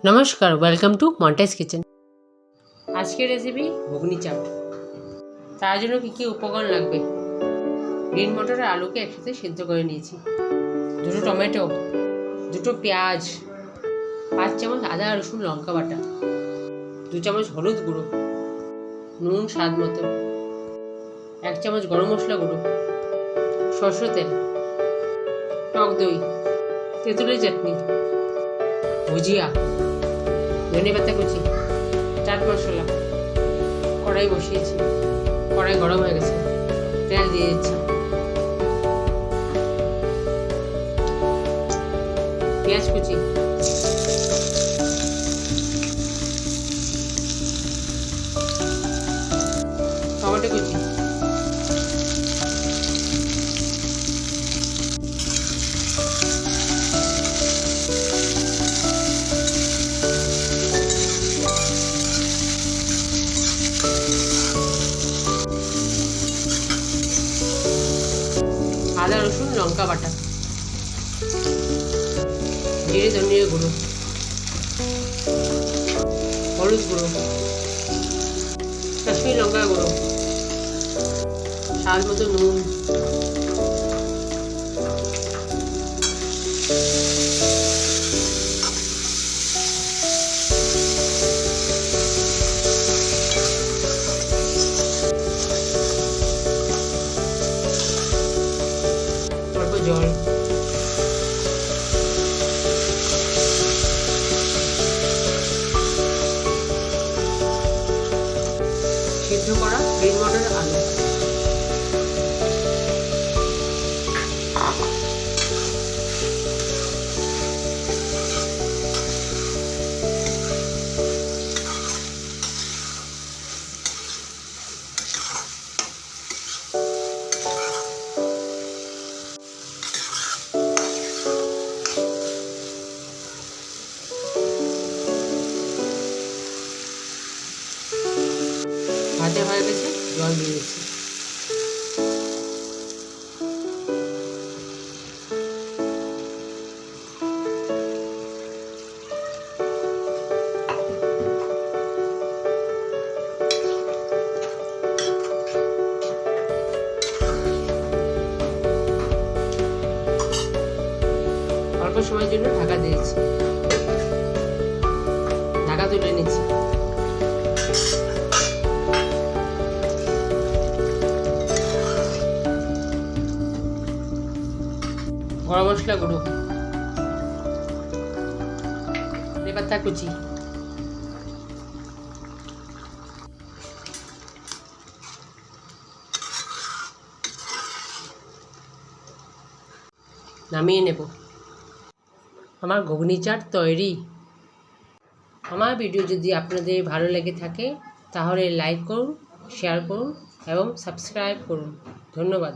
নমস্কার, welcome to মন্টাস kitchen. আজকের recipe ঘুগনি চাট। তার জন্য কী কী উপকরণ লাগবে? গ্রিন মটর আর আলুকে একসাথে সিদ্ধ করে নিয়েছি, 2 টমেটো, 2 পেঁয়াজ, 5 চামচ আদা রসুন লঙ্কা বাটা, 2 চামচ হলুদ গুঁড়ো, নুন স্বাদ মতো, 1 চামচ গরম মশলা গুঁড়ো, সরষের তেল, টক দই, তেঁতুলের চাটনি, ভুজিয়া, ধনে পাতা কুচি, চাট মশলা। কড়াই বসিয়েছি, কড়াই গরম হয়ে গেছে, তেল দিয়ে দিচ্ছি, পেঁয়াজ কুচি, টমেটো কুচি, আদা রসুন লঙ্কা বাটা, জিরে ধনিয়া গুঁড়ো, হলুদ গুঁড়ো, কাশ্মীরি লঙ্কা গুঁড়ো, স্বাদ মতো নুন, অল্প জল, সিদ্ধ করা গ্রিন মটর আলু, ভাজা হয়ে গেছে, জল দিয়ে দিচ্ছি। অল্প সময়ের জন্য ঢাকা দিয়েছি, ঢাকা তুলে নিচ্ছি। গরম মশলা গুঁড়ো, ধনে পাতা কুচি, নামিয়ে নেব। আমার ঘুগনি চাট তৈরি। আমার ভিডিও যদি আপনাদের ভালো লেগে থাকে তাহলে লাইক করুন, শেয়ার করুন এবং সাবস্ক্রাইব করুন। ধন্যবাদ।